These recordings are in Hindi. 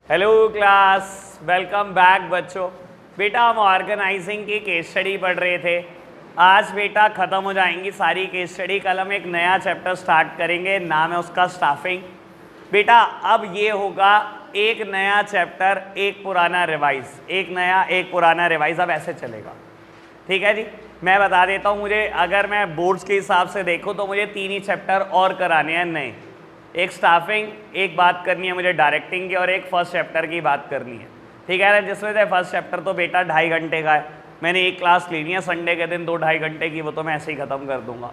हेलो क्लास, वेलकम बैक बच्चों। बेटा हम ऑर्गेनाइजिंग की केस स्टडी पढ़ रहे थे। आज बेटा ख़त्म हो जाएंगी सारी केस स्टडी। कल हम एक नया चैप्टर स्टार्ट करेंगे, नाम है उसका स्टाफिंग। बेटा अब ये होगा एक नया चैप्टर, एक पुराना रिवाइज, एक नया एक पुराना रिवाइज, अब ऐसे चलेगा। ठीक है जी, मैं बता देता हूँ। मुझे अगर मैं बोर्ड्स के हिसाब से देखूँ तो मुझे 3 ही चैप्टर और कराने हैं नए। एक स्टाफिंग, एक बात करनी है मुझे डायरेक्टिंग की, और एक फर्स्ट चैप्टर की बात करनी है। ठीक है ना, जिसमें से फर्स्ट चैप्टर तो बेटा 2.5 घंटे का है। मैंने एक क्लास लेनी है संडे के दिन 2-2.5 घंटे की, वो तो मैं ऐसे ही ख़त्म कर दूंगा।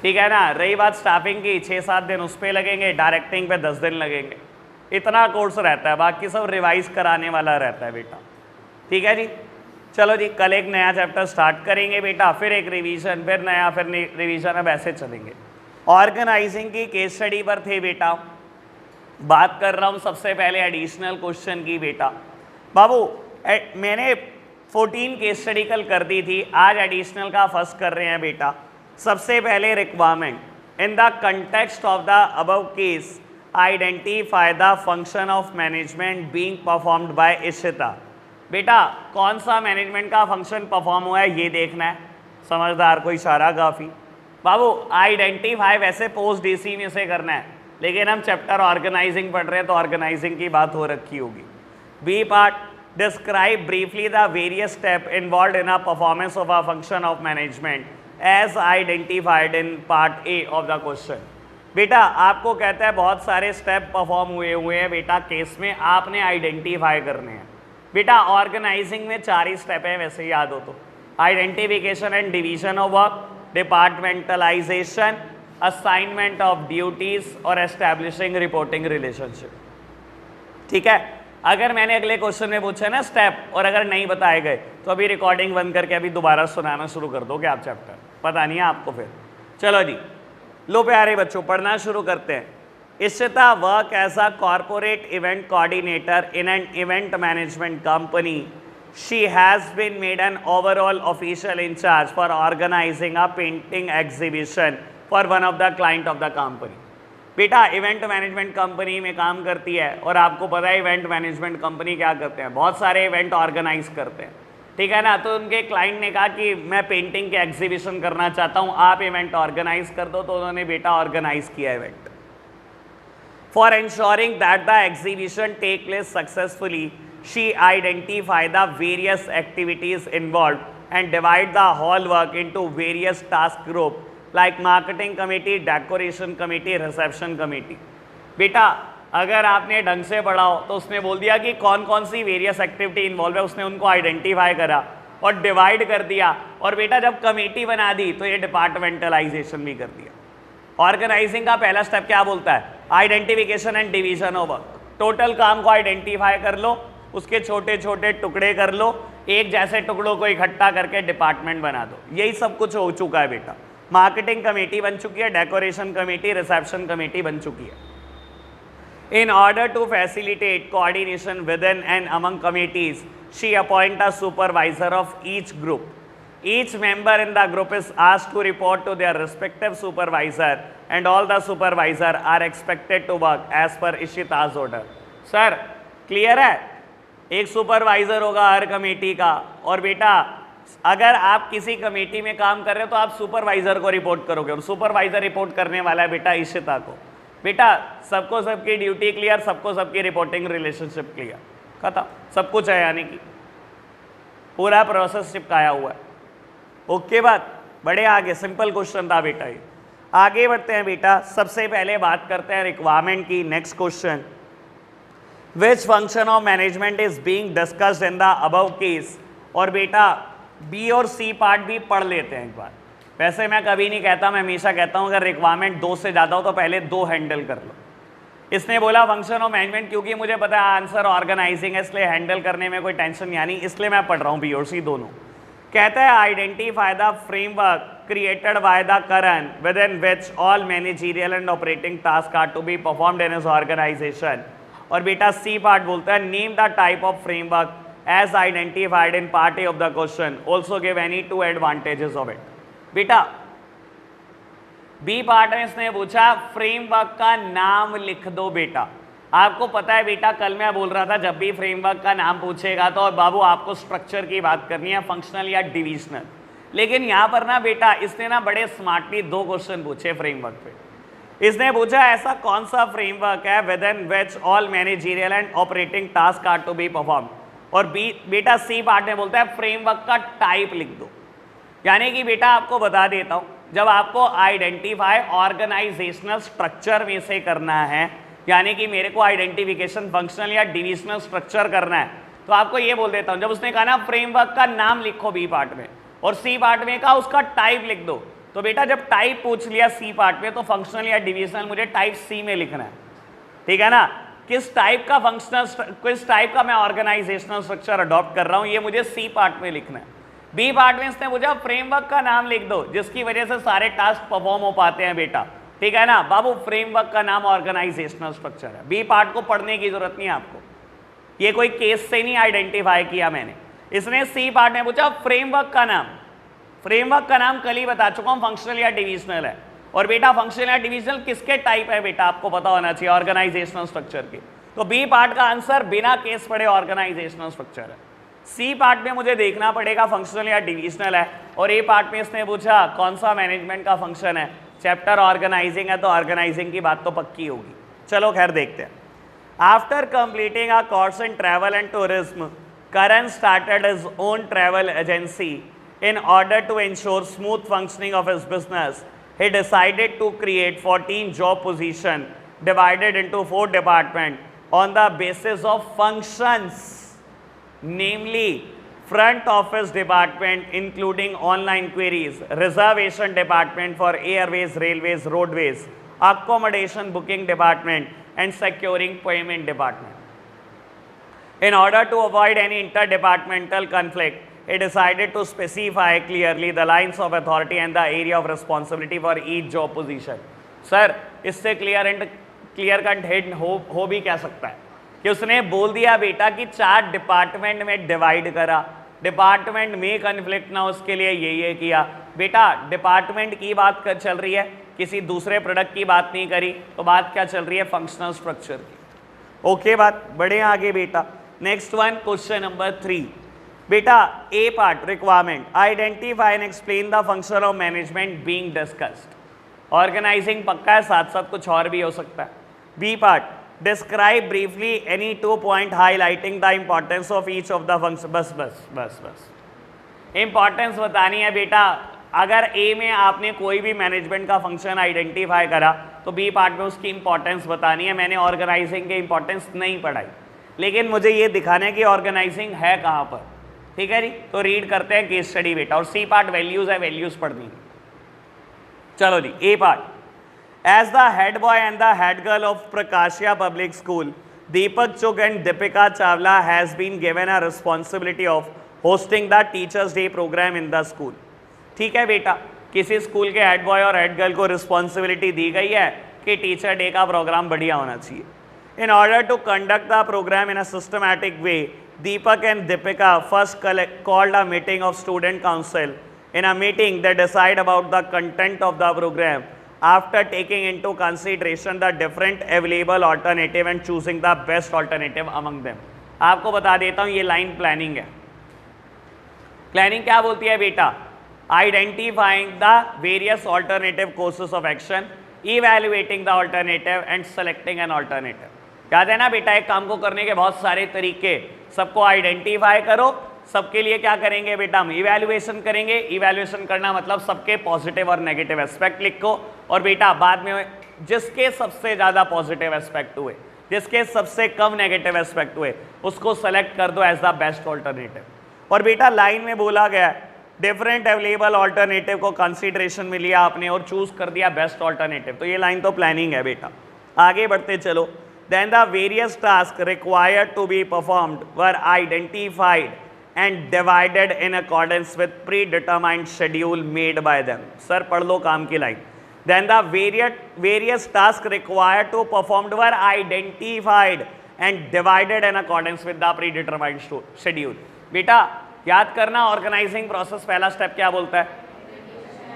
ठीक है ना। रही बात स्टाफिंग की, 6-7 दिन उस पर लगेंगे, डायरेक्टिंग पे 10 दिन लगेंगे। इतना कोर्स रहता है, बाकी सब रिवाइज कराने वाला रहता है बेटा। ठीक है जी, चलो जी, कल एक नया चैप्टर स्टार्ट करेंगे बेटा, फिर एक रिवीजन, फिर नया, फिर रिवीजन, अब ऐसे चलेंगे। ऑर्गेनाइजिंग की केस स्टडी पर थे बेटा। बात कर रहा हूँ सबसे पहले एडिशनल क्वेश्चन की बेटा। बाबू मैंने 14 केस स्टडी कल कर दी थी, आज एडिशनल का फर्स्ट कर रहे हैं बेटा। सबसे पहले requirement, in the context of the above case identify the function of management being performed by Ishita. बेटा कौन सा मैनेजमेंट का फंक्शन परफॉर्म हुआ है ये देखना है। समझदार को इशारा काफ़ी। बाबू आइडेंटिफाई वैसे पोस्ट डीसी में से करना है, लेकिन हम चैप्टर ऑर्गेनाइजिंग पढ़ रहे हैं तो ऑर्गेनाइजिंग की बात हो रखी होगी। B part, describe briefly the various step involve in a performance of a function of management as identified in part A of the question. बेटा आपको कहता है बहुत सारे स्टेप परफॉर्म हुए हैं बेटा केस में, आपने आइडेंटिफाई करने हैं। बेटा ऑर्गेनाइजिंग में 4 ही स्टेप है, वैसे याद हो तो। Identification and division of work, departmentalisation, assignment of duties और एस्टैब्लिशिंग रिपोर्टिंग रिलेशनशिप। ठीक है, अगर मैंने अगले क्वेश्चन में पूछा ना स्टेप और अगर नहीं बताए गए तो अभी रिकॉर्डिंग बंद करके अभी दोबारा सुनाना शुरू कर दोगे आप चैप्टर, पता नहीं है आपको फिर। चलो जी, लो प्यारे बच्चों पढ़ना शुरू करते हैं। Ishita work as a corporate event coordinator in an event management company. She has been made an overall official in charge for organizing a painting exhibition for one of the client of the company. बेटा इवेंट मैनेजमेंट कंपनी में काम करती है और आपको पता है इवेंट मैनेजमेंट कंपनी क्या करते हैं, बहुत सारे इवेंट ऑर्गेनाइज करते हैं। ठीक है ना, तो उनके क्लाइंट ने कहा कि मैं पेंटिंग के एग्जीबिशन करना चाहता हूँ, आप इवेंट ऑर्गेनाइज कर दो, तो उन्होंने बेटा ऑर्गेनाइज किया event. For ensuring that the exhibition take place successfully, she identify the various activities involved and divide the whole work into various task group like marketing committee, decoration committee, reception committee. बेटा अगर आपने ढंग से पढ़ा हो तो उसने बोल दिया कि कौन कौन सी वेरियस एक्टिविटी इन्वॉल्व है, उसने उनको आइडेंटिफाई करा और डिवाइड कर दिया, और बेटा जब कमेटी बना दी तो ये डिपार्टमेंटलाइजेशन भी कर दिया। ऑर्गेनाइजिंग का पहला स्टेप क्या बोलता है, identification and division of work. Total काम को आइडेंटिफाई कर लो, उसके छोटे छोटे टुकड़े कर लो, एक जैसे टुकड़ों को इकट्ठा करके डिपार्टमेंट बना दो। यही सब कुछ हो चुका है बेटा। मार्केटिंग कमेटी बन चुकी है, डेकोरेशन कमेटी, रिसेप्शन कमेटी बन चुकी है। In order to facilitate coordination within and among committees, she appoint a supervisor of each group. Each member in the group is asked to report to their respective supervisor and all the supervisor are expected to work as per Ishita's order. Sir clear है, एक सुपरवाइजर होगा हर कमेटी का, और बेटा अगर आप किसी कमेटी में काम कर रहे हो तो आप सुपरवाइजर को रिपोर्ट करोगे, और सुपरवाइजर रिपोर्ट करने वाला है बेटा इशिता को। बेटा सबको सबकी ड्यूटी क्लियर, सबको सबकी रिपोर्टिंग रिलेशनशिप क्लियर, खत्म, सब कुछ है, यानी कि पूरा प्रोसेस चिपकाया हुआ है। ओके बात, बड़े आगे, सिंपल क्वेश्चन था बेटा ये। आगे बढ़ते हैं बेटा, सबसे पहले बात करते हैं रिक्वायरमेंट की। Next question, which function of management is being discussed in the above case. और बेटा बी और सी पार्ट भी पढ़ लेते हैं एक बार। वैसे मैं कभी नहीं कहता, मैं हमेशा कहता हूँ अगर रिक्वायरमेंट 2 से ज़्यादा हो तो पहले 2 हैंडल कर लो। इसने बोला फंक्शन ऑफ मैनेजमेंट, क्योंकि मुझे पता है आंसर ऑर्गेनाइजिंग है, इसलिए हैंडल करने में कोई टेंशन यानी, इसलिए मैं पढ़ रहा हूँ बी और सी दोनों। कहता है identify the framework created by the Karan within which all managerial and operating task are to be performed in his organization. और बेटा सी पार्ट बोलता है name the type of framework as identified in part A of the question, also give any 2 advantages of it. बेटा बी पार्ट में इसने पूछा फ्रेमवर्क का नाम लिख दो बेटा। आपको पता है बेटा, कल मैं बोल रहा था जब भी फ्रेमवर्क का नाम पूछेगा तो बाबू आपको स्ट्रक्चर की बात करनी है, फंक्शनल या डिविजनल। लेकिन यहाँ पर ना बेटा इसने ना बड़े स्मार्टली 2 क्वेश्चन पूछे फ्रेमवर्क पे। इसने पूछा ऐसा कौन सा फ्रेमवर्क है within which all managerial and operating task are to be perform, और बेटा सी पार्ट में बोलता है फ्रेमवर्क का टाइप लिख दो। यानी कि बेटा आपको बता देता हूँ, जब आपको आइडेंटिफाई ऑर्गेनाइजेशनल स्ट्रक्चर में से करना है, यानी कि मेरे को आइडेंटिफिकेशन फंक्शनल या डिविजनल स्ट्रक्चर करना है, तो आपको ये बोल देता हूँ, जब उसने कहा ना फ्रेमवर्क का नाम लिखो बी पार्ट में, और सी पार्ट में कहा उसका टाइप लिख दो, तो बेटा जब टाइप पूछ लिया सी पार्ट में तो फंक्शनल या डिविजनल मुझे टाइप सी में लिखना है, ठीक है ना। किस टाइप का फंक्शनल, किस टाइप का मैं ऑर्गेनाइजेशनल स्ट्रक्चर अडॉप्ट कर रहा हूँ, ये मुझे सी पार्ट में लिखना है। बी पार्ट में इसने पूछा फ्रेमवर्क का नाम लिख दो जिसकी वजह से सारे टास्क परफॉर्म हो पाते हैं बेटा, ठीक है ना बाबू। फ्रेमवर्क का नाम ऑर्गेनाइजेशनल स्ट्रक्चर है। बी पार्ट को पढ़ने की जरूरत नहीं है आपको, ये कोई केस से नहीं आइडेंटिफाई किया मैंने। इसने सी पार्ट में पूछा फ्रेमवर्क का नाम, फ्रेमवर्क का नाम कल ही बता चुका हूं, फंक्शनल या डिविजनल है। और बेटा फंक्शनल या डिविजनल किसके टाइप है बेटा, आपको पता होना चाहिए, ऑर्गेनाइजेशनल स्ट्रक्चर के। तो बी पार्ट का आंसर बिना केस पढ़े ऑर्गेनाइजेशनल स्ट्रक्चर है। सी पार्ट में मुझे देखना पड़ेगा फंक्शनल या डिविजनल है, और ए पार्ट में इसने पूछा कौन सा मैनेजमेंट का फंक्शन है, चैप्टर ऑर्गेनाइजिंग है तो ऑर्गेनाइजिंग की बात तो पक्की होगी। चलो खैर देखते हैं। After completing a course in travel and tourism, Karan started his own travel agency. In order to ensure smooth functioning of his business, he decided to create 14 job positions divided into 4 departments on the basis of functions, namely front office department including online queries, reservation department for airways, railways, roadways, accommodation booking department and securing payment department. In order to avoid any interdepartmental conflict, he decided to specify clearly the lines of authority and the area of responsibility for each job position. Sir इससे क्लियर कट हेड हो भी क्या सकता है कि उसने बोल दिया बेटा कि 4 डिपार्टमेंट में डिवाइड करा, डिपार्टमेंट में कन्फ्लिक्ट ना उसके लिए ये किया। बेटा डिपार्टमेंट की बात चल रही है, किसी दूसरे प्रोडक्ट की बात नहीं करी, तो बात क्या चल रही है, फंक्शनल स्ट्रक्चर की। ओके बात, बढ़े आगे बेटा। नेक्स्ट वन, क्वेश्चन नंबर 3 बेटा A part requirement, identify and explain the function of management being discussed. Organising पक्का है, साथ साथ कुछ और भी हो सकता है। B part, describe briefly any 2 point highlighting the importance of each of the function. बस बस बस बस इंपॉर्टेंस बतानी है बेटा। अगर ए में आपने कोई भी मैनेजमेंट का फंक्शन आइडेंटिफाई करा तो बी पार्ट में उसकी इंपॉर्टेंस बतानी है। मैंने ऑर्गेनाइजिंग की इंपॉर्टेंस नहीं पढ़ाई, लेकिन मुझे ये दिखाना है कि ऑर्गेनाइजिंग है कहाँ पर, ठीक है जी। तो रीड करते हैं केस स्टडी बेटा, और सी पार्ट वैल्यूज है, वैल्यूज पढ़नी है। चलो जी, A part, as the head boy and the head girl of Prakashia public school, Deepak Chugh and Deepika Chawla has been given a responsibility of hosting the teachers day programme in the school. ठीक है बेटा, किसी स्कूल के हेड बॉय और हेड गर्ल को रिस्पॉन्सिबिलिटी दी गई है कि टीचर डे का प्रोग्राम बढ़िया होना चाहिए। In order to conduct the programme in a systematic way, Deepak and Deepika first called a meeting of student council. In a meeting, they decide about the content of the program after taking into consideration the different available alternative and choosing the best alternative among them. आपको बता देता हूँ ये लाइन प्लानिंग है। प्लानिंग क्या बोलती है बेटा, identifying the various alternative courses of action, evaluating the alternative and selecting an alternative. याद है ना बेटा, एक काम को करने के बहुत सारे तरीके, सबको आइडेंटिफाई करो, सबके लिए क्या करेंगे बेटा, हम इवैल्यूएशन करेंगे। इवैल्यूएशन करना मतलब सबके पॉजिटिव और नेगेटिव एस्पेक्ट लिखो, और बेटा बाद में जिसके सबसे ज़्यादा पॉजिटिव एस्पेक्ट हुए, जिसके सबसे कम नेगेटिव एस्पेक्ट हुए, उसको सेलेक्ट कर दो एज द बेस्ट ऑल्टरनेटिव। और बेटा लाइन में बोला गया डिफरेंट अवेलेबल ऑल्टरनेटिव को कंसिडरेशन में लिया आपने और चूज कर दिया बेस्ट ऑल्टरनेटिव। तो ये लाइन तो प्लानिंग है बेटा। आगे बढ़ते चलो। Then the various tasks required to be performed were identified and divided in accordance with predetermined schedule made by them. Sir पढ़ लो काम की line. Then the various tasks required to performed were identified and divided in accordance with the predetermined schedule. बेटा याद करना, ऑर्गेनाइजिंग प्रोसेस पहला स्टेप क्या बोलता है,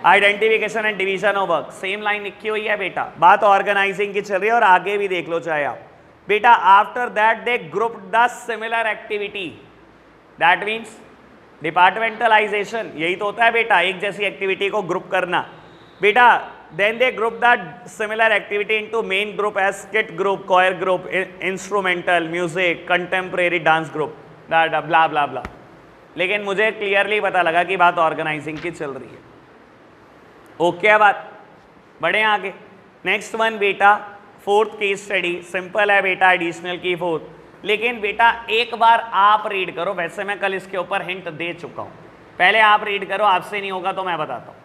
identification and division of work. Same line लिखी हुई है बेटा, बात ऑर्गेनाइजिंग की चल रही है और आगे भी देख लो चाहे आप। बेटा after that they group the similar activity, that means departmentalisation, यही तो होता है बेटा, एक जैसी एक्टिविटी को ग्रुप करना। बेटा then they group the similar activity into main group as skit group, choir group, instrumental, music, contemporary dance group, blah blah blah. लेकिन मुझे क्लियरली पता लगा कि बात ऑर्गेनाइजिंग की चल रही है। ओके है बात, बढ़े आगे। नेक्स्ट वन बेटा फोर्थ केस स्टडी, सिंपल है बेटा, एडिशनल की फोर्थ, लेकिन बेटा एक बार आप रीड करो, वैसे मैं कल इसके ऊपर हिंट दे चुका हूं, पहले आप रीड करो, आपसे नहीं होगा तो मैं बताता हूं।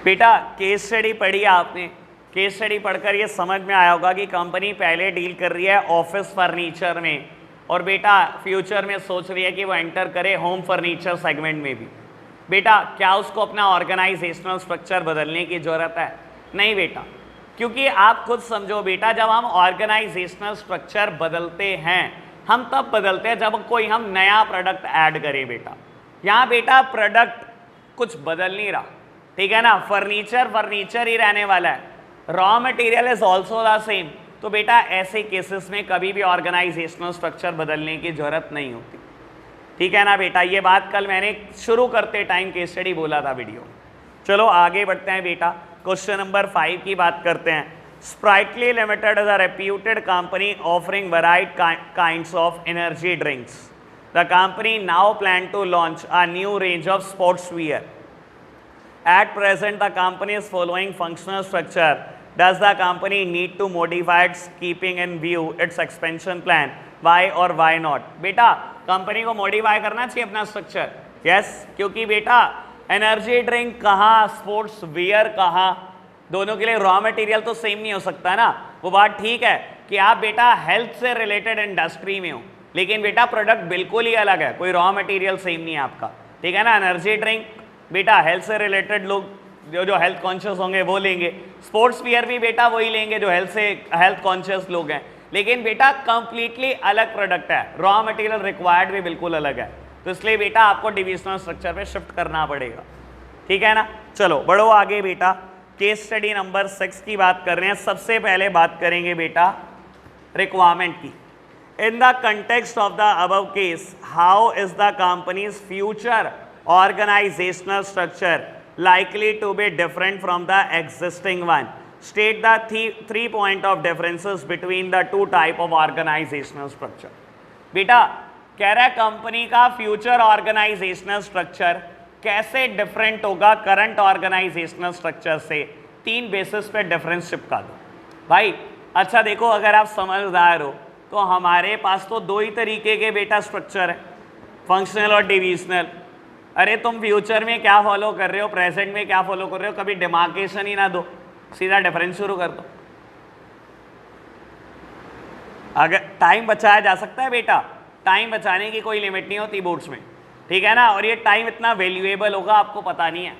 बेटा केस स्टडी पढ़ी आपने, केस स्टडी पढ़कर ये समझ में आया होगा कि कंपनी पहले डील कर रही है ऑफिस फर्नीचर में, और बेटा फ्यूचर में सोच रही है कि वो एंटर करे होम फर्नीचर सेगमेंट में भी। बेटा क्या उसको अपना ऑर्गेनाइजेशनल स्ट्रक्चर बदलने की जरूरत है? नहीं बेटा, क्योंकि आप खुद समझो बेटा, जब हम ऑर्गेनाइजेशनल स्ट्रक्चर बदलते हैं हम तब बदलते हैं जब कोई हम नया प्रोडक्ट ऐड करें बेटा। यहाँ बेटा प्रोडक्ट कुछ बदल नहीं रहा, ठीक है ना, फर्नीचर फर्नीचर ही रहने वाला है, raw material is also the same. तो बेटा ऐसे केसेस में कभी भी ऑर्गेनाइजेशनल स्ट्रक्चर बदलने की जरूरत नहीं होती, ठीक है ना बेटा। ये बात कल मैंने शुरू करते टाइम केस स्टडी बोला था वीडियो। चलो आगे बढ़ते हैं बेटा, क्वेश्चन नंबर 5 की बात करते हैं। Spritely limited is a reputed company offering varied kinds of energy drinks. The company now plan to launch a new range of sportswear. At present, the company is following functional structure. Does the company need to modify its keeping in view its expansion plan? Why or why not? बेटा कंपनी को मॉडिफाई करना चाहिए अपना स्ट्रक्चर। यस, क्योंकि बेटा एनर्जी ड्रिंक कहाँ, स्पोर्ट्स वियर कहाँ, दोनों के लिए रॉ मटेरियल तो सेम नहीं हो सकता ना। वो बात ठीक है कि आप बेटा हेल्थ से रिलेटेड इंडस्ट्री में हो, लेकिन बेटा प्रोडक्ट बिल्कुल ही अलग है, कोई रॉ मटेरियल सेम नहीं है आपका, ठीक है ना। एनर्जी ड्रिंक बेटा हेल्थ से रिलेटेड लोग जो हेल्थ कॉन्शियस होंगे वो लेंगे, स्पोर्ट्स वियर भी बेटा वही लेंगे जो हेल्थ कॉन्शियस लोग हैं, लेकिन बेटा कंप्लीटली अलग प्रोडक्ट है, रॉ मटेरियल रिक्वायर्ड भी बिल्कुल अलग है। तो इसलिए बेटा आपको डिविजनल स्ट्रक्चर पे शिफ्ट करना पड़ेगा, ठीक है ना। चलो बढ़ो आगे बेटा, केस स्टडी नंबर 6 की बात कर रहे हैं। सबसे पहले बात करेंगे बेटा रिक्वायरमेंट की। इन the context of the above case, how is the companies future organizational structure likely to be different from the existing one? State the three point of differences between the two type of organizational structure. बेटा कह रहा है कंपनी का फ्यूचर ऑर्गेनाइजेशनल स्ट्रक्चर कैसे डिफरेंट होगा करंट ऑर्गेनाइजेशनल स्ट्रक्चर से, 3 बेसिस पे डिफरेंस चिपका दो भाई। अच्छा देखो, अगर आप समझदार हो तो हमारे पास तो 2 ही तरीके के बेटा स्ट्रक्चर है, फंक्शनल और डिविजनल। अरे तुम फ्यूचर में क्या फॉलो कर रहे हो, प्रेजेंट में क्या फॉलो कर रहे हो, कभी डिमार्केशन ही ना दो, सीधा डिफरेंस शुरू कर दो। अगर टाइम बचाया जा सकता है बेटा, टाइम बचाने की कोई लिमिट नहीं होती बोर्ड्स में, ठीक है ना, और ये टाइम इतना वैल्यूएबल होगा आपको पता नहीं है,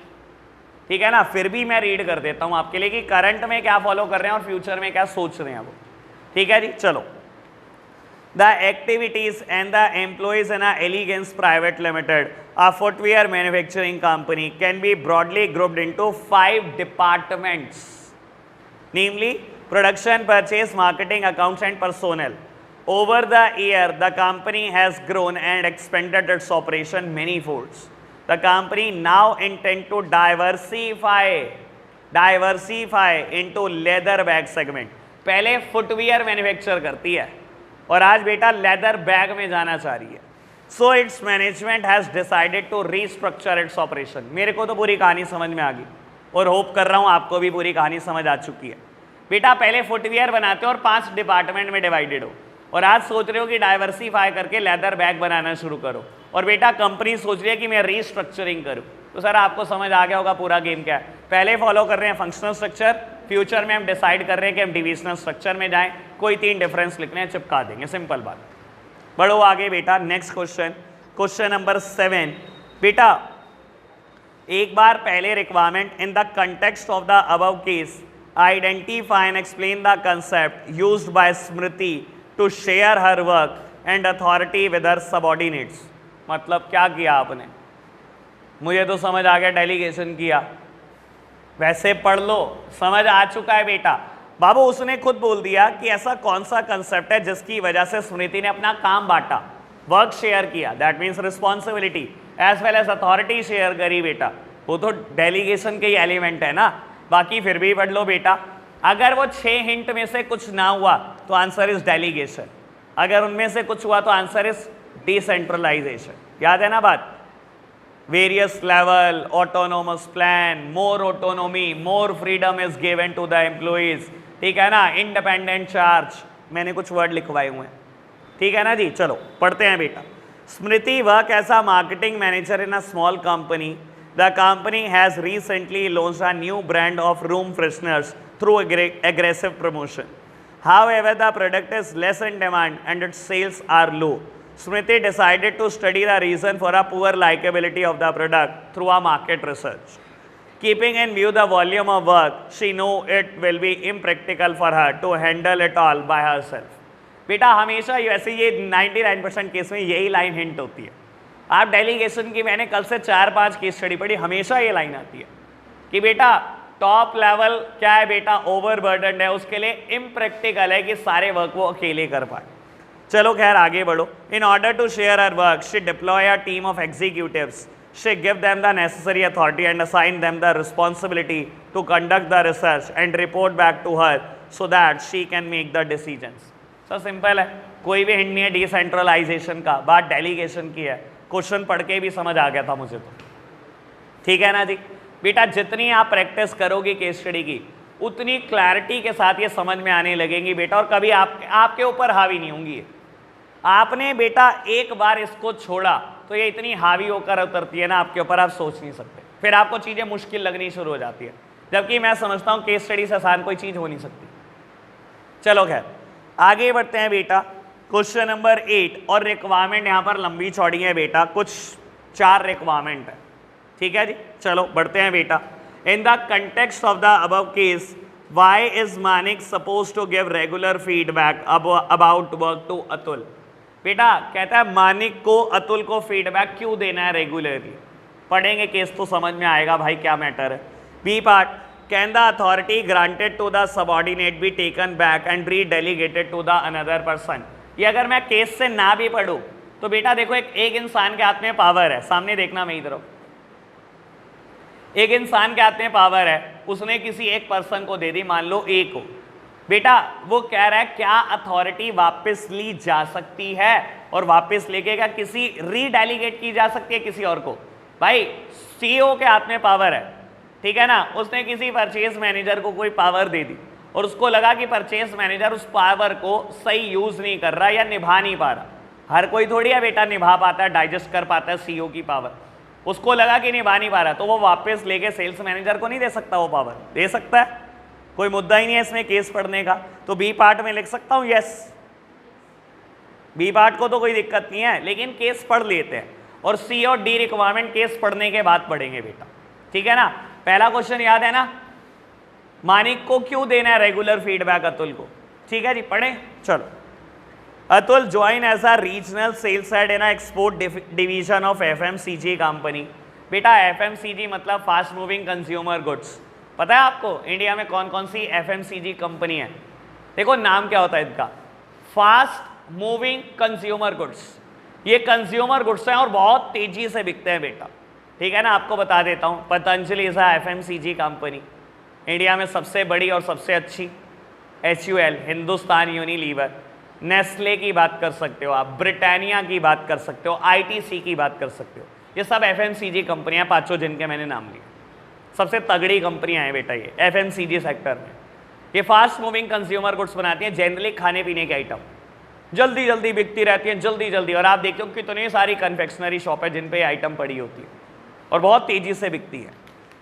ठीक है ना। फिर भी मैं रीड कर देता हूं आपके लिए कि करंट में क्या फॉलो कर रहे हैं और फ्यूचर में क्या सोच रहे हैं वो, ठीक है जी। चलो, the activities and the employees in a Elegance Private Limited, a footwear manufacturing company, can be broadly grouped into 5 departments, namely production, purchase, marketing, accounts and personnel. Over the year, the company has grown and expanded its operation many folds. The company now intend to diversify into leather bag segment. पहले फुटवियर मैन्युफैक्चर करती है और आज बेटा लेदर बैग में जाना चाह रही है। So its management has decided to restructure its operation. मेरे को तो पूरी कहानी समझ में आ गई और होप कर रहा हूँ आपको भी पूरी कहानी समझ आ चुकी है। बेटा पहले फुटवियर बनाते हो और 5 डिपार्टमेंट में डिवाइडेड हो, और आज सोच रहे हो कि डाइवर्सिफाई करके लेदर बैग बनाना शुरू करो, और बेटा कंपनी सोच रही है कि मैं रीस्ट्रक्चरिंग करूँ। तो सर आपको समझ आ गया होगा पूरा गेम क्या है। पहले फॉलो कर रहे हैं फंक्शनल स्ट्रक्चर, फ्यूचर में हम डिसाइड कर रहे हैं कि हम डिविजनल स्ट्रक्चर में जाएं, कोई 3 डिफरेंस लिखने हैं, चिपका देंगे, सिंपल बात। बढ़ो आगे बेटा, नेक्स्ट क्वेश्चन, क्वेश्चन नंबर 7। बेटा एक बार पहले requirement in the context of the above case, identify and explain the concept used by Smriti to share her work and authority with her subordinates. मतलब क्या किया आपने, मुझे तो समझ आ गया, डेलीगेशन किया, वैसे पढ़ लो, समझ आ चुका है बेटा। बाबू उसने खुद बोल दिया कि ऐसा कौन सा कंसेप्ट है जिसकी वजह से स्मृति ने अपना काम बांटा, वर्क शेयर किया, that means responsibility as well as authority share करी बेटा। वो तो डेलीगेशन के ही एलिमेंट है ना, बाकी फिर भी पढ़ लो बेटा। अगर वो 6 हिंट में से कुछ ना हुआ तो आंसर इज डेलीगेशन, अगर उनमें से कुछ हुआ तो आंसर इज डिसेंट्रलाइजेशन। याद है ना बात? Various level, autonomous plan, more autonomy, more freedom is given to the employees, ठीक है ना, इंडिपेंडेंट चार्ज, मैंने कुछ वर्ड लिखवाए हुए हैं, ठीक है ना जी। चलो पढ़ते हैं बेटा। Smriti work as a marketing manager in a small company. The company has recently launched a new brand of room fresheners through aggressive promotion. However, the product is less in demand and its sales are low. Smriti decided to study the reason for a poor likability of the product through a market research. Keeping in view the volume of work, she knew it will be impractical for her to handle it all by herself. बेटा हमेशा वैसे ये 99% केस में यही लाइन हिंट होती है। आप डेलीगेशन की मैंने कल से 4-5 केस स्टडी पढ़ी, हमेशा ये लाइन आती है कि बेटा टॉप लेवल क्या है बेटा, ओवरबर्डन है, उसके लिए इम्प्रैक्टिकल है कि सारे वर्क वो अकेले कर पाए। चलो खैर आगे बढ़ो। In order to share her work she deploy a team of executives, she give them the necessary authority and assign them the responsibility to conduct the research and report back to her so that she can make the decisions. So simple है, कोई भी हिंट नहीं है डिसेंट्रलाइजेशन का, बात डेलीगेशन की है। क्वेश्चन पढ़ के भी समझ आ गया था मुझे तो, ठीक है ना जी। बेटा जितनी आप प्रैक्टिस करोगे केस स्टडी की उतनी क्लैरिटी के साथ ये समझ में आने लगेंगी बेटा, और कभी आपके ऊपर हावी नहीं होंगी। आपने बेटा एक बार इसको छोड़ा तो ये इतनी हावी होकर उतरती है ना आपके ऊपर, आप सोच नहीं सकते, फिर आपको चीज़ें मुश्किल लगनी शुरू हो जाती है। जबकि मैं समझता हूँ केस स्टडी से आसान कोई चीज़ हो नहीं सकती। चलो खैर आगे बढ़ते हैं बेटा। क्वेश्चन नंबर 8, और रिक्वायरमेंट यहाँ पर लंबी चौड़ी है बेटा, कुछ 4 रिक्वायरमेंट है, ठीक है जी। चलो बढ़ते हैं बेटा। In the context of the above case, why is Manik suppose to give regular feedback about work to Atul. बेटा कहता है मानिक को अतुल को फीडबैक क्यों देना है रेगुलरली। पढ़ेंगे केस तो समझ में आएगा भाई क्या मैटर है। B part, can the authority granted to the subordinate be taken back and re delegated to the another person. ये अगर मैं केस से ना भी पढ़ूँ तो बेटा देखो एक इंसान के हाथ में पावर है, सामने देखना मेरी तरफ, एक इंसान के हाथ में पावर है, उसने किसी एक पर्सन को दे दी, मान लो ए को। बेटा वो कह रहा है क्या अथॉरिटी वापस ली जा सकती है, और वापस लेके क्या किसी रीडेलीगेट की जा सकती है किसी और को। भाई सीईओ के हाथ में पावर है, ठीक है ना, उसने किसी परचेज मैनेजर को कोई पावर दे दी और उसको लगा कि परचेज मैनेजर उस पावर को सही यूज नहीं कर रहा या निभा नहीं पा रहा। हर कोई थोड़ी है बेटा निभा पाता है, डाइजेस्ट कर पाता है सीईओ की पावर। उसको लगा कि निभा नहीं पा रहा तो वो वापस लेके सेल्स मैनेजर को नहीं दे सकता, वो पावर दे सकता है, कोई मुद्दा ही नहीं है इसमें केस पढ़ने का। तो बी पार्ट में लिख सकता हूँ यस, बी पार्ट को तो कोई दिक्कत नहीं है, लेकिन केस पढ़ लेते हैं, और सी और डी रिक्वायरमेंट केस पढ़ने के बाद पढ़ेंगे बेटा, ठीक है ना। पहला क्वेश्चन याद है ना, मानिक को क्यों देना है रेगुलर फीडबैक अतुल को, ठीक है जी, पढ़े। चलो, Atul join as a regional sales head in export division of FMCG company. बेटा एफएमसीजी मतलब फास्ट मूविंग कंज्यूमर गुड्स। पता है आपको इंडिया में कौन कौन सी एफएमसीजी कंपनी है? देखो नाम क्या होता है इनका, फास्ट मूविंग कंज्यूमर गुड्स। ये कंज्यूमर गुड्स हैं और बहुत तेजी से बिकते हैं बेटा, ठीक है ना। आपको बता देता हूँ, Patanjali is a FMCG company, India में सबसे बड़ी और सबसे अच्छी। HUL हिंदुस्तान यूनिलीवर, नेस्ले की बात कर सकते हो आप, ब्रिटानिया की बात कर सकते हो, ITC की बात कर सकते हो। ये सब FMCG कंपनियां, पांचों जिनके मैंने नाम लिए, सबसे तगड़ी कंपनियां हैं बेटा ये FMCG सेक्टर में। ये फास्ट मूविंग कंज्यूमर गुड्स बनाती हैं, जनरली खाने पीने के आइटम, जल्दी जल्दी बिकती रहती हैं, जल्दी जल्दी। और आप देखते हो कितनी सारी कन्फेक्शनरी शॉप है जिन पे आइटम पड़ी होती है और बहुत तेजी से बिकती है।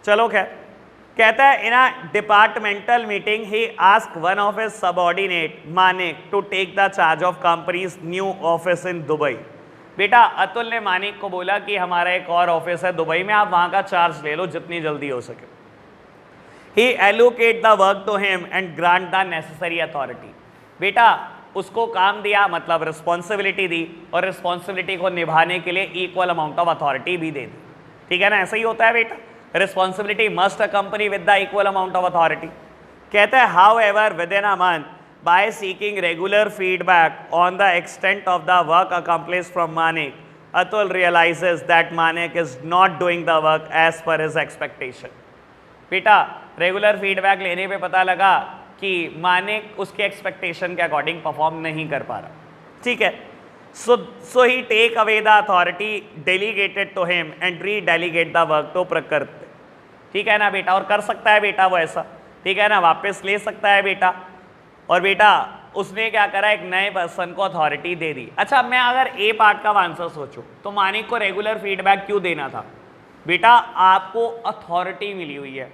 चलो खैर, कहता है in a departmental meeting he asked one of his subordinate Manik to take the charge of company's new office in Dubai. बेटा अतुल ने मानिक को बोला कि हमारा एक और ऑफिस है दुबई में, आप वहां का चार्ज ले लो जितनी जल्दी हो सके। He allocate the work to him and grant the necessary authority. बेटा उसको काम दिया, मतलब रिस्पॉन्सिबिलिटी दी, और रिस्पॉन्सिबिलिटी को निभाने के लिए इक्वल अमाउंट ऑफ अथॉरिटी भी दे दी, ठीक है ना। ऐसा ही होता है बेटा, responsibility must accompany with the equal amount of authority. कहते हैं however within a month by seeking regular feedback on the extent of the work accomplished from Manik, Atul realises that Manik is not doing the work as per his expectation. बेटा रेगुलर फीडबैक लेने पे पता लगा कि मानिक उसके एक्सपेक्टेशन के अकॉर्डिंग परफॉर्म नहीं कर पा रहा, ठीक है। So he take away the authority delegated to him and re delegate the work to Prakriti, ठीक है ना बेटा। और कर सकता है बेटा वो ऐसा, ठीक है ना, वापस ले सकता है बेटा। और बेटा उसने क्या करा, एक नए पर्सन को अथॉरिटी दे दी। अच्छा मैं अगर ए पार्ट का आंसर सोचूं तो मानिक को रेगुलर फीडबैक क्यों देना था? बेटा आपको अथॉरिटी मिली हुई है,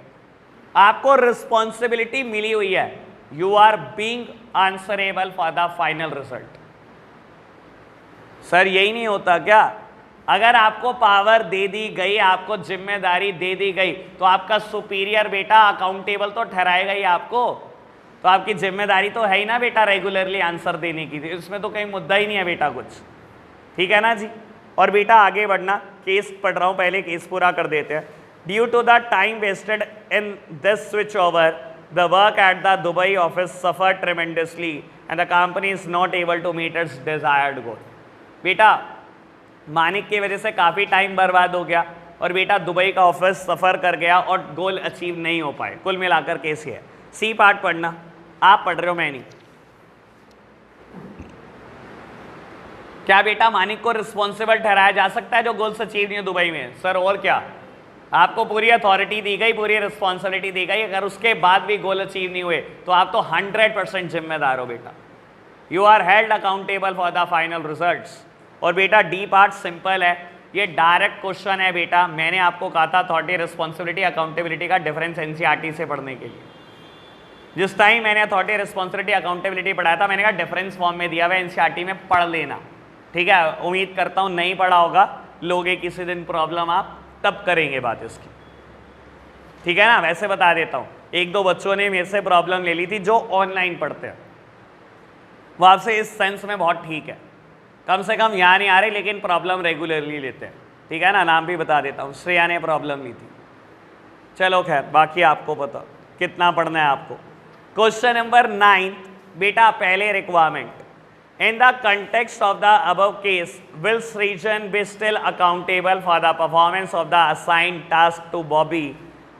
आपको रिस्पॉन्सिबिलिटी मिली हुई है, you are being answerable for the final result. Sir यही नहीं होता क्या? अगर आपको पावर दे दी गई, आपको जिम्मेदारी दे दी गई, तो आपका सुपीरियर बेटा अकाउंटेबल तो ठहराएगा ही आपको। तो आपकी जिम्मेदारी तो है ही ना बेटा रेगुलरली आंसर देने की, इसमें तो कहीं मुद्दा ही नहीं है बेटा कुछ, ठीक है ना जी। और बेटा आगे बढ़ना, केस पढ़ रहा हूं, पहले केस पूरा कर देते हैं। Due to the time wasted in this switch over, the work at the Dubai office suffer tremendously and the company is not able to meet its desired goal. बेटा मानिक की वजह से काफ़ी टाइम बर्बाद हो गया और बेटा दुबई का ऑफिस सफ़र कर गया और गोल अचीव नहीं हो पाए। कुल मिलाकर केस ये है। सी पार्ट पढ़ना, आप पढ़ रहे हो मैं नहीं। क्या बेटा मानिक को रिस्पॉन्सिबल ठहराया जा सकता है जो गोल्स अचीव नहीं हो दुबई में? सर और क्या, आपको पूरी अथॉरिटी दी गई, पूरी रिस्पॉन्सिबिलिटी दी गई, अगर उसके बाद भी गोल अचीव नहीं हुए तो आप तो 100% जिम्मेदार हो बेटा। You are held accountable for the final results. और बेटा डी पार्ट सिंपल है, ये डायरेक्ट क्वेश्चन है बेटा। मैंने आपको कहा था अथॉरिटी रिस्पॉन्सिबिलिटी अकाउंटेबिलिटी का डिफरेंस एनसीईआरटी से पढ़ने के लिए। जिस टाइम मैंने अथॉरिटी रिस्पॉन्सिबिलिटी अकाउंटेबिलिटी पढ़ाया था मैंने कहा डिफरेंस फॉर्म में दिया हुआ एनसीईआरटी में पढ़ लेना, ठीक है। उम्मीद करता हूँ नहीं पढ़ा होगा, लोगे किसी दिन प्रॉब्लम, आप तब करेंगे बात इसकी, ठीक है ना। वैसे बता देता हूँ, एक दो बच्चों ने मेरे से प्रॉब्लम ले ली थी जो ऑनलाइन पढ़ते हैं, वो आपसे इस सेंस में बहुत ठीक है, कम से कम यहाँ नहीं आ रहे लेकिन प्रॉब्लम रेगुलरली लेते हैं, ठीक है ना। नाम भी बता देता हूँ, श्रेया ने प्रॉब्लम ली थी। चलो खैर बाकी आपको पता कितना पढ़ना है आपको। क्वेश्चन नंबर 9 बेटा, पहले requirement, in the context of the above case will Srijan be still accountable for the performance of the assigned task to Bobby,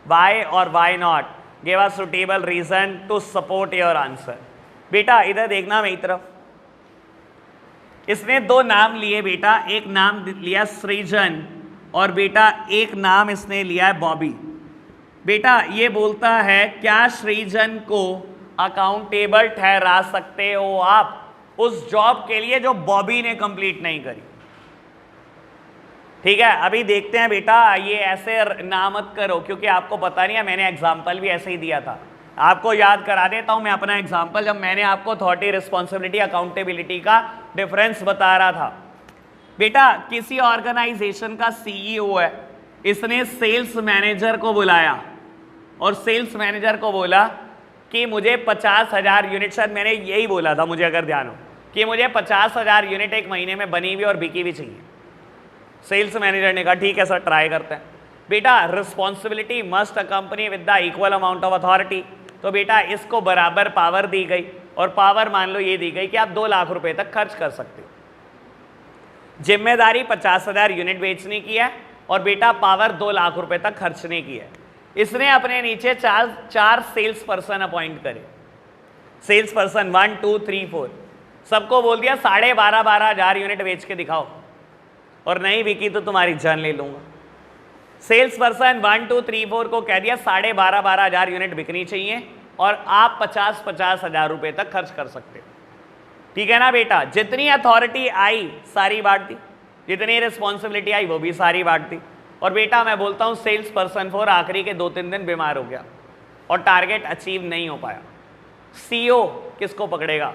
why और why not, give a suitable reason to support your answer. बेटा इधर देखना मेरी तरफ, इसने दो नाम लिए बेटा, एक नाम लिया सृजन और बेटा एक नाम इसने लिया है बॉबी। बेटा ये बोलता है क्या सृजन को अकाउंटेबल ठहरा सकते हो आप उस जॉब के लिए जो बॉबी ने कंप्लीट नहीं करी, ठीक है। अभी देखते हैं बेटा, ये ऐसे ना मत करो क्योंकि आपको पता नहीं है, मैंने एग्जाम्पल भी ऐसे ही दिया था। आपको याद करा देता हूं मैं अपना एग्जाम्पल, जब मैंने आपको अथॉरिटी रिस्पॉन्सिबिलिटी अकाउंटेबिलिटी का डिफरेंस बता रहा था। बेटा किसी ऑर्गेनाइजेशन का सीईओ है, इसने सेल्स मैनेजर को बुलाया और सेल्स मैनेजर को बोला कि मुझे 50,000 यूनिट, शायद मैंने यही बोला था मुझे अगर ध्यान हो, कि मुझे 50,000 यूनिट एक महीने में बनी हुई और बिकी भी चाहिए। सेल्स मैनेजर ने कहा ठीक है सर ट्राई करते हैं। बेटा responsibility must accompany with the equal amount of authority, तो बेटा इसको बराबर पावर दी गई और पावर मान लो ये दी गई कि आप 2 लाख रुपए तक खर्च कर सकते हो। जिम्मेदारी 50,000 यूनिट बेचने की है और बेटा पावर 2 लाख रुपए तक खर्चने की है। इसने अपने नीचे चार सेल्स पर्सन अपॉइंट करे, सेल्स पर्सन 1 2 3 4, सबको बोल दिया 12,500 यूनिट बेच के दिखाओ और नहीं बिकी तो तुम्हारी जान ले लूंगा। सेल्स पर्सन 1 2 3 4 को कह दिया 12,500 यूनिट बिकनी चाहिए और आप 50,000 रुपए तक खर्च कर सकते हो, ठीक है ना बेटा। जितनी अथॉरिटी आई सारी बांट दी, जितनी रिस्पॉन्सिबिलिटी आई वो भी सारी बांट दी। और बेटा मैं बोलता हूँ सेल्स पर्सन 4 आखिरी के 2-3 दिन बीमार हो गया और टारगेट अचीव नहीं हो पाया। सीईओ किसको पकड़ेगा?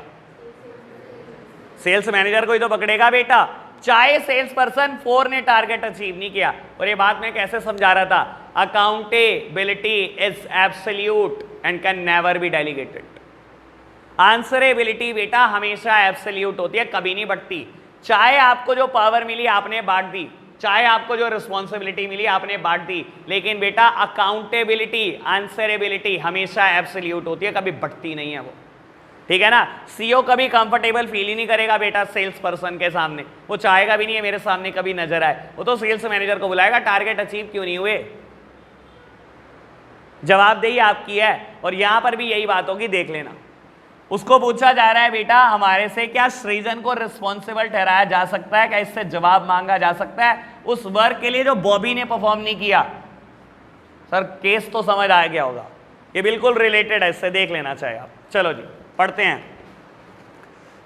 सेल्स मैनेजर को ही तो पकड़ेगा बेटा, चाहे सेल्स पर्सन 4 ने टारगेट अचीव नहीं किया। और ये बात मैं कैसे समझा रहा था, accountability is absolute and can never be delegated. Answerability बेटा हमेशा एब्सोल्यूट होती है, कभी नहीं बढ़ती। चाहे आपको जो पावर मिली आपने बांट दी, चाहे आपको जो रिस्पॉन्सिबिलिटी मिली आपने बांट दी, लेकिन बेटा अकाउंटेबिलिटी, आंसरेबिलिटी हमेशा एब्सोल्यूट होती है, कभी बढ़ती नहीं है वो, ठीक है ना। सीईओ कभी कंफर्टेबल फील ही नहीं करेगा बेटा सेल्स पर्सन के सामने, वो चाहेगा भी नहीं है मेरे सामने कभी नजर आए, वो तो सेल्स मैनेजर को बुलाएगा, टारगेट अचीव क्यों नहीं हुए, जवाबदेही आपकी है। और यहां पर भी यही बात होगी, देख लेना। उसको पूछा जा रहा है बेटा हमारे से क्या सृजन को रिस्पॉन्सिबल ठहराया जा सकता है, क्या इससे जवाब मांगा जा सकता है उस वर्क के लिए जो बॉबी ने परफॉर्म नहीं किया। सर केस तो समझ आ गया होगा, ये बिल्कुल रिलेटेड है, इससे देख लेना चाहिए आप। चलो जी पढ़ते हैं।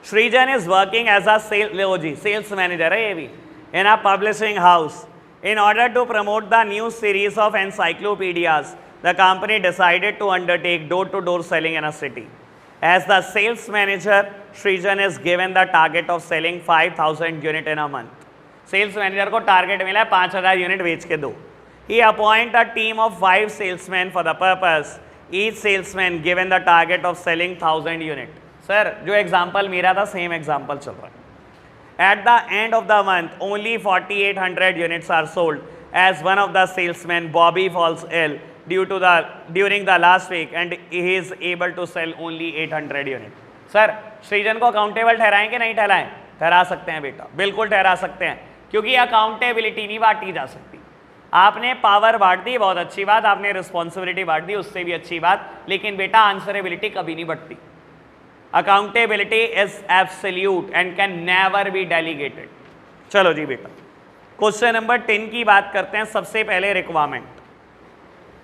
Srijan is working as a sales manager है ये भी in a publishing house. In order to promote the new series of encyclopaedias the company decided to undertake door to door selling in a city. As the sales manager, Srijan is given the target of selling 5,000 unit in a month. Sales manager को target मिला है 5,000 यूनिट बेच के दो। He appoint a team of 5 salesmen for the purpose. Each salesman given the target of selling 1,000 unit. Sir जो एग्जाम्पल मेरा था सेम एग्जाम्पल चल रहा है। At the end of the month, only 4,800 units are sold. As one of the salesmen, Bobby falls ill during the last week and he is able to sell only 800 unit. Sir सृजन को अकाउंटेबल ठहराएं कि नहीं ठहराएं? ठहरा सकते हैं बेटा, बिल्कुल ठहरा सकते हैं, क्योंकि अकाउंटेबिलिटी नहीं बांटी जा सकती। आपने पावर बांट दी, बहुत अच्छी बात, आपने रिस्पॉन्सिबिलिटी बांट दी, उससे भी अच्छी बात, लेकिन बेटा आंसरेबिलिटी कभी नहीं बढ़ती। Accountability is absolute and can never be delegated. चलो जी बेटा क्वेश्चन नंबर 10 की बात करते हैं। सबसे पहले requirement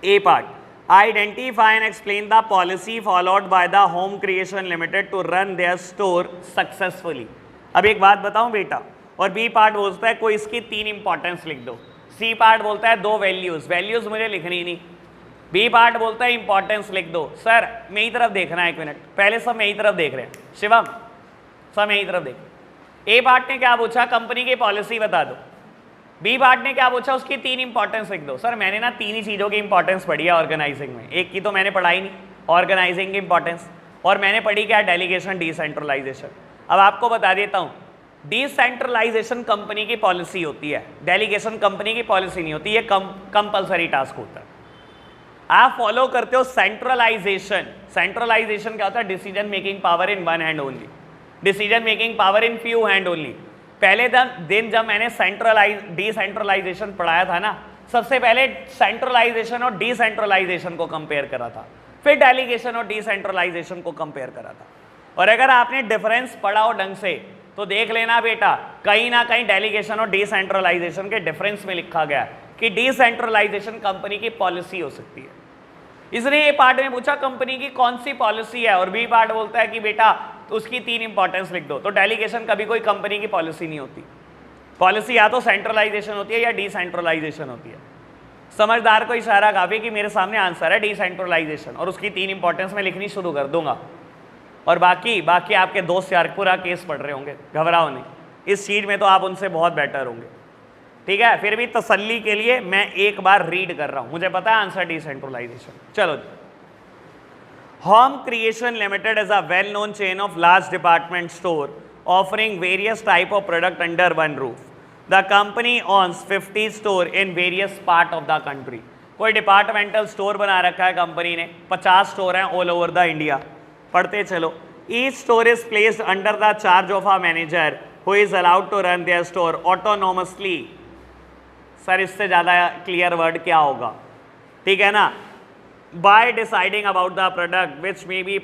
A part, identify and explain the policy followed by the Home Creation Limited to run their store successfully. अब एक बात बताऊं बेटा, और B part बोलता है कोई इसकी 3 इंपॉर्टेंस लिख दो। C part बोलता है 2 वैल्यूज मुझे लिखनी नहीं। B part बोलता है इंपॉर्टेंस लिख दो। सर मेरी तरफ देखना है, एक मिनट, पहले सब मेरी तरफ देख रहे हैं, शिवम सब मेरी तरफ देख। A part ने क्या पूछा, कंपनी की पॉलिसी बता दो। बी पार्ट ने क्या पूछा, उसकी 3 इंपॉर्टेंस लिख दो। सर मैंने ना 3 ही चीज़ों की इंपॉर्टेंस पढ़ी है ऑर्गेनाइजिंग में, एक की तो मैंने पढ़ाई नहीं, ऑर्गेनाइजिंग की इंपॉर्टेंस, और मैंने पढ़ी क्या, डेलीगेशन डिसेंट्रलाइजेशन। अब आपको बता देता हूँ, डिसेंट्रलाइजेशन कंपनी की पॉलिसी होती है, डेलीगेशन कंपनी की पॉलिसी नहीं होती, ये कंपल्सरी टास्क होता है। आप फॉलो करते हो सेंट्रलाइजेशन। सेंट्रलाइजेशन क्या होता है, decision making power in one hand only, decision making power in few hand only. पहले दिन जब मैंने डिसेंट्रलाइजेशन पढ़ाया था ना, सबसे पहले सेंट्रलाइजेशन और डिसेंट्रलाइजेशन को कंपेयर करा था, फिर डेलीगेशन और डिसेंट्रलाइजेशन को कंपेयर करा था। और अगर आपने डिफरेंस पढ़ा हो ढंग से तो देख लेना बेटा, कहीं ना कहीं डेलीगेशन और डिसेंट्रलाइजेशन के डिफरेंस में लिखा गया कि डिसेंट्रलाइजेशन कंपनी की पॉलिसी हो सकती है। इसलिए ये पार्ट में पूछा कंपनी की कौन सी पॉलिसी है, और बी पार्ट बोलता है कि बेटा उसकी 3 इंपॉर्टेंस लिख दो। तो डेलीगेशन कभी कोई कंपनी की पॉलिसी नहीं होती, पॉलिसी या तो सेंट्रलाइजेशन होती है या डिसेंट्रलाइजेशन होती है। समझदार को इशारा काफी कि मेरे सामने आंसर है डिसेंट्रलाइजेशन, और उसकी 3 इंपॉर्टेंस में लिखनी शुरू कर दूंगा। और बाकी आपके दोस्त यार पूरा केस पढ़ रहे होंगे, घबराओ नहीं, इस चीज में तो आप उनसे बहुत बेटर होंगे, ठीक है। फिर भी तसल्ली के लिए मैं एक बार रीड कर रहा हूं, मुझे पता है आंसर डिसेंट्रलाइजेशन। चलो, Home Creation Limited is a well-known chain of large department store offering various type of product under one roof. The company owns 50 store in various part of the country. कोई डिपार्टमेंटल स्टोर बना रखा है कंपनी ने, 50 स्टोर हैं ऑल ओवर द इंडिया। पढ़ते चलो। Each store is placed under the charge of a manager who is allowed to run their store autonomously. Sir इससे ज़्यादा क्लियर वर्ड क्या होगा, ठीक है ना। By deciding about the product which may be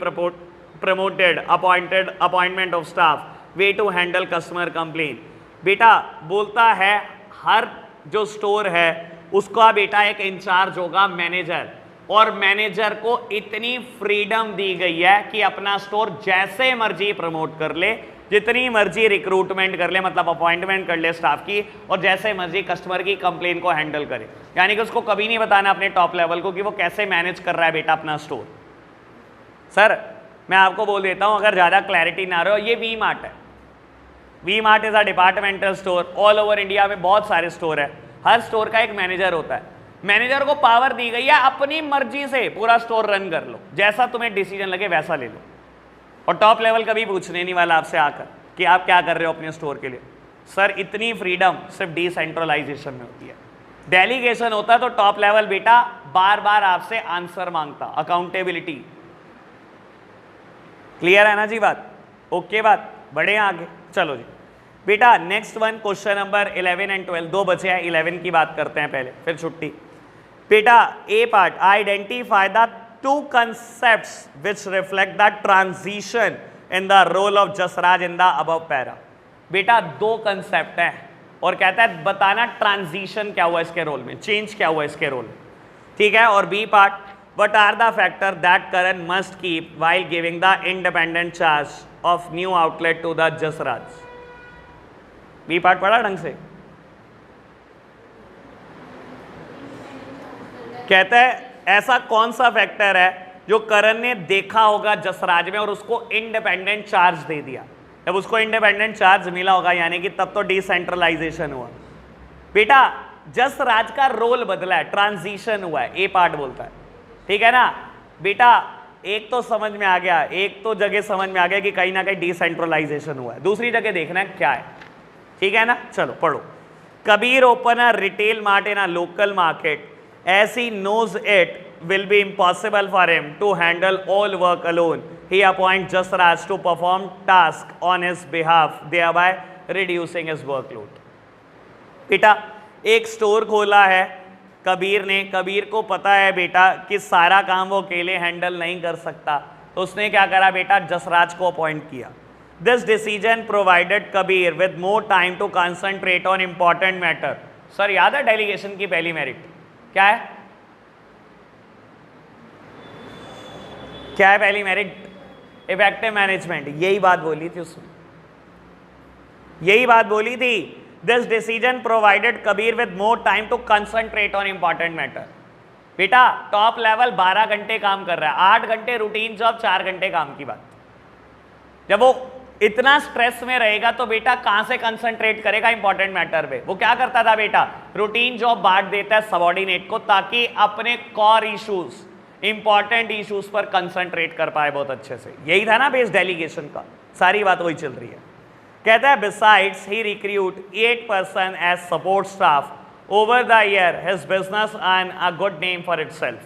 promoted, appointment of staff, way to handle customer complaint. बेटा बोलता है हर जो स्टोर है उसका बेटा एक इंचार्ज होगा मैनेजर, और मैनेजर को इतनी फ्रीडम दी गई है कि अपना स्टोर जैसे मर्जी प्रमोट कर ले, जितनी मर्जी रिक्रूटमेंट कर ले, मतलब अपॉइंटमेंट कर ले स्टाफ की, और जैसे मर्जी कस्टमर की कंप्लेन को हैंडल करे। यानी कि उसको कभी नहीं बताना अपने टॉप लेवल को कि वो कैसे मैनेज कर रहा है बेटा अपना स्टोर। सर मैं आपको बोल देता हूं, अगर ज़्यादा क्लैरिटी ना रहे हो, ये वी मार्ट है। V Mart is a departmental store, all over India में बहुत सारे स्टोर है, हर स्टोर का एक मैनेजर होता है। मैनेजर को पावर दी गई है अपनी मर्जी से पूरा स्टोर रन कर लो, जैसा तुम्हें डिसीजन लगे वैसा ले लो, और टॉप लेवल कभी पूछने नहीं वाला आपसे आकर कि आप क्या कर रहे हो अपने स्टोर के लिए। सर इतनी फ्रीडम सिर्फ डिसेंट्रलाइजेशन में होती है। डेलीगेशन होता है तो टॉप लेवल बेटा बार बार आपसे आंसर मांगता, अकाउंटेबिलिटी। क्लियर है ना जी बात? ओके बात, बढ़े आगे। चलो जी बेटा next one, question number 11 and 12, दो बचे हैं, 11 की बात करते हैं पहले, फिर छुट्टी। बेटा A part, identify the two concepts which reflect the transition in the role of Jasraj in the above para. बेटा दो कंसेप्ट है और कहता है बताना ट्रांजिशन क्या हुआ इसके रोल में, चेंज क्या हुआ इसके रोल में, ठीक है। और B part, what are the factor that current must keep while giving the independent charge of new outlet to the Jasraj. B part पढ़ा ढंग से? कहता है ऐसा कौन सा फैक्टर है जो करण ने देखा होगा जसराज में और उसको इंडिपेंडेंट चार्ज दे दिया। जब उसको इंडिपेंडेंट चार्ज मिला होगा यानी कि तब तो डिसेंट्रलाइजेशन हुआ। बेटा जसराज का रोल बदला है, ट्रांजिशन हुआ है, ए पार्ट बोलता है, ठीक है ना। बेटा एक तो समझ में आ गया, एक तो जगह समझ में आ गया कि कहीं ना कहीं डिसेंट्रलाइजेशन हुआ है, दूसरी जगह देखना है क्या है, ठीक है ना। चलो पढ़ो। Kabir open a retail mart in a local market as he knows it will be impossible for him to handle all work alone. He appoints Jasraj to perform tasks on his behalf, thereby reducing his workload. बेटा एक स्टोर खोला है कबीर ने, कबीर को पता है बेटा कि सारा काम वो अकेले हैंडल नहीं कर सकता, तो उसने क्या करा बेटा, जसराज को अपॉइंट किया। This decision provided Kabir with more time to concentrate on important matter. Sir याद है डेलीगेशन की पहली मेरिट क्या है? क्या है पहली मेरिट? Effective management. यही बात बोली थी उसमें, यही बात बोली थी। This decision provided Kabir with more time to concentrate on important matter. बेटा टॉप लेवल 12 घंटे काम कर रहा है, 8 घंटे रूटीन जॉब, 4 घंटे काम की बात। जब वो इतना स्ट्रेस में रहेगा तो बेटा कहां से कंसंट्रेट करेगा इंपॉर्टेंट मैटर पे? वो क्या करता था बेटा, रूटीन जॉब बांट देता है सबऑर्डिनेट को ताकि अपने कोर इश्यूज, इंपॉर्टेंट इश्यूज पर कंसंट्रेट कर पाए बहुत अच्छे से। यही था ना बेस डेलीगेशन का, सारी बात वही चल रही है। कहता है besides he recruit 8 person as support staff over the year, his business earn a good name for itself,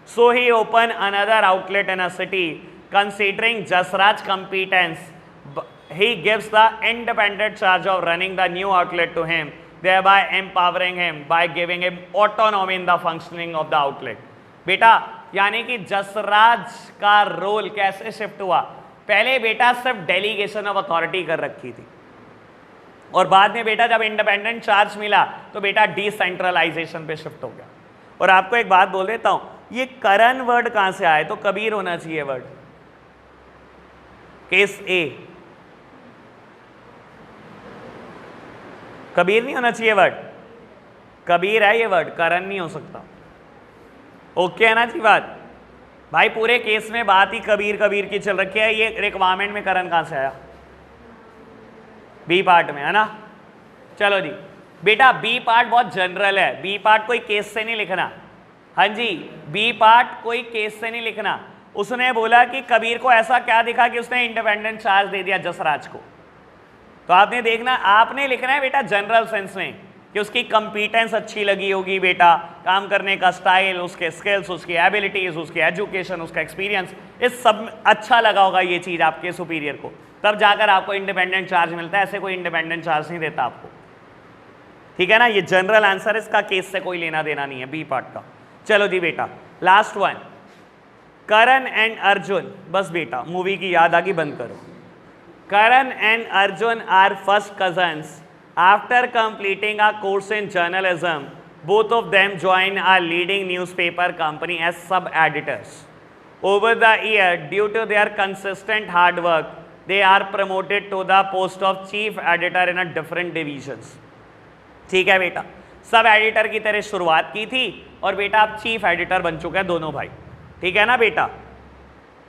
so he open another outlet in a city considering Jasraj competence. He gives the independent charge of running the new outlet to him, thereby empowering him by giving him autonomy in the functioning of the outlet. बेटा यानी कि जसराज का रोल कैसे शिफ्ट हुआ? पहले बेटा सिर्फ डेलीगेशन ऑफ अथॉरिटी कर रखी थी और बाद में बेटा जब इंडिपेंडेंट चार्ज मिला तो बेटा डिसेंट्रलाइजेशन पे शिफ्ट हो गया। और आपको एक बात बोल देता हूं, ये करण वर्ड कहां से आए? तो कबीर होना चाहिए वर्ड, केस ए। कबीर नहीं होना चाहिए वर्ड, कबीर है ये वर्ड, करण नहीं हो सकता। ओके है ना जी बात? भाई पूरे केस में बात ही कबीर कबीर की चल रखी है, ये रिक्वायरमेंट में करण कहां से आया? बी पार्ट में है ना। चलो जी बेटा बी पार्ट बहुत जनरल है, बी पार्ट कोई केस से नहीं लिखना। हाँ जी, बी पार्ट कोई केस से नहीं लिखना। उसने बोला कि कबीर को ऐसा क्या दिखा कि उसने इंडिपेंडेंट चार्ज दे दिया जसराज को, तो आपने देखना, आपने लिखना है बेटा जनरल सेंस में कि उसकी कंपीटेंस अच्छी लगी होगी बेटा, काम करने का स्टाइल, उसके स्किल्स, उसकी एबिलिटीज, उसकी एजुकेशन, उसका एक्सपीरियंस, इस सब अच्छा लगा होगा ये चीज़ आपके सुपीरियर को, तब जाकर आपको इंडिपेंडेंट चार्ज मिलता है। ऐसे कोई इंडिपेंडेंट चार्ज नहीं देता आपको, ठीक है ना। ये जनरल आंसर, इसका केस से कोई लेना देना नहीं है बी पार्ट का। चलो जी बेटा last one, Karan and Arjun. बस बेटा मूवी की याद आ गई, बंद करो। Karan and Arjun are first cousins. After completing a course in journalism, both of them join a leading newspaper company as sub-editors. Over the year, due to their consistent hard work, they are promoted to the post of chief editor in a different divisions. ठीक है बेटा, सब एडिटर की तरह शुरुआत की थी और बेटा आप चीफ एडिटर बन चुके हैं दोनों भाई, ठीक है ना बेटा।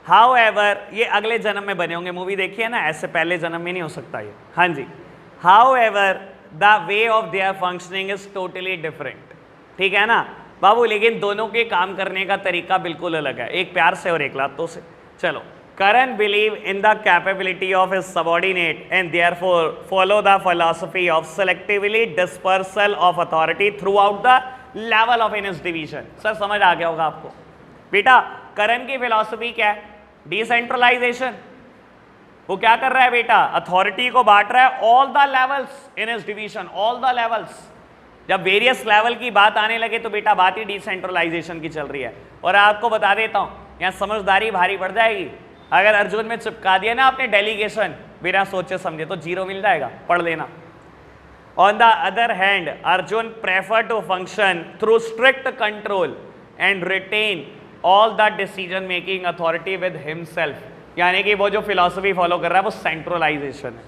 However, ये अगले जन्म में बने होंगे, मूवी देखिए ना, ऐसे पहले जन्म में नहीं हो सकता ये। हाँ जी, However, the way of their functioning is totally different, ठीक है ना बाबू। लेकिन दोनों के काम करने का तरीका बिल्कुल अलग है, एक प्यार से और एक लातों से। चलो Karan believe in the capability of his subordinate and therefore follow the philosophy of selectively dispersal of authority throughout the level of in his division. Sir समझ आ गया होगा आपको। बेटा करण की फिलॉसफी क्या है? डिसेंट्रलाइजेशन। वो क्या कर रहा है बेटा? अथॉरिटी को बांट रहा है all the levels in his division, all the levels. जब वेरियस लेवल की बात आने लगे तो बेटा बात ही डिसेंट्रलाइजेशन की चल रही है। और आपको बता देता हूं, यहां समझदारी भारी पड़ जाएगी। अगर अर्जुन में चिपका दिया ना आपने डेलीगेशन बिना सोचे समझे तो 0 मिल जाएगा, पढ़ लेना। On the other hand Arjun prefer to function through strict control and retain all the decision making authority with himself. यानी कि वो जो फिलॉसफी फॉलो कर रहा है वो सेंट्रलाइजेशन है।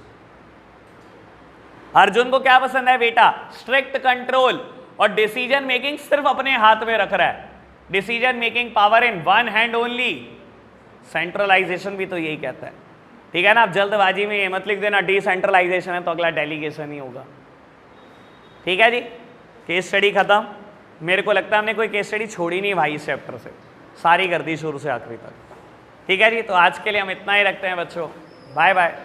अर्जुन को क्या पसंद है बेटा? स्ट्रिक्ट कंट्रोल और डिसीजन मेकिंग सिर्फ अपने हाथ में रख रहा है। Decision making power in one hand only. Centralisation भी तो यही कहता है, ठीक है ना। आप जल्दबाजी में ये मत लिख देना डिसेंट्रलाइजेशन है तो अगला डेलीगेशन ही होगा, ठीक है जी। केस स्टडी खत्म। मेरे को लगता है हमने कोई केस स्टडी छोड़ी नहीं भाई इस चैप्टर से, सारी कर दी शुरू से आखिरी तक, ठीक है जी। तो आज के लिए हम इतना ही रखते हैं बच्चों, बाय बाय।